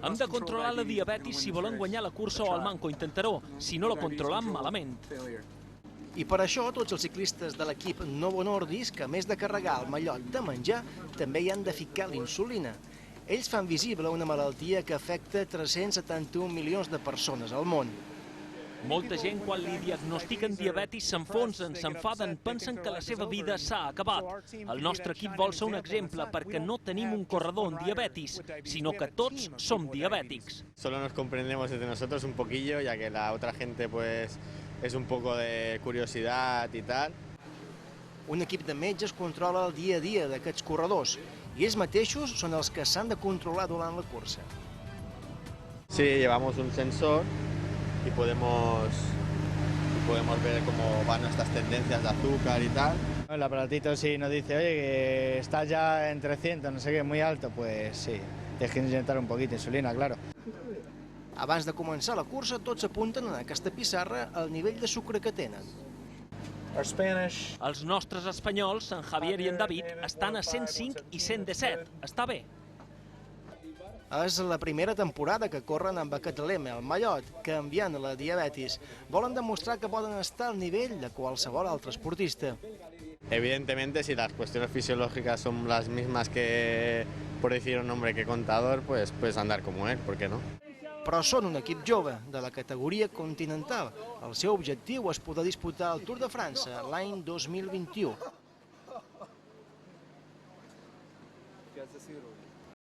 Hem de controlar la diabetis si volen guanyar la cursa o el Manco Intentaró, si no la controlam malament. I per això tots els ciclistes de l'equip Novo Nordisk, a més de carregar el mallot de menjar, també hi han de ficar l'insulina. Ells fan visible una malaltia que afecta 371 milions de persones al món. Molta gent, quan li diagnostiquen diabetis, s'enfonsen, s'enfaden, pensen que la seva vida s'ha acabat. El nostre equip vol ser un exemple perquè no tenim un corredor amb diabetis, sinó que tots som diabètics. Solo nos comprendemos entre nosotros un poquillo, ya que la otra gente pues es un poco de curiosidad y tal. Un equip de metges controla el dia a dia d'aquests corredors i ells mateixos són els que s'han de controlar durant la cursa. Sí, llevamos un sensor y podemos ver cómo van nuestras tendencias de azúcar y tal. El aparatito si nos dice, oye, que estás ya en 300, no sé qué, muy alto, pues sí, tienes que inyectar un poquito de insulina, claro. Abans de començar la cursa, tots apunten en aquesta pissarra el nivell de sucre que tenen. Els nostres espanyols, en Javier i en David, estan a 105 i 117. Està bé. És la primera temporada que corren amb aquest lema, el mallot, canviant la diabetis. Volen demostrar que poden estar al nivell de qualsevol altre esportista. Evidentemente, si las cuestiones fisiológicas son las mismas que, por decir un nombre, que Contador, pues puedes andar como él, ¿por qué no? Però són un equip jove, de la categoria continental. El seu objectiu és poder disputar el Tour de França l'any 2021.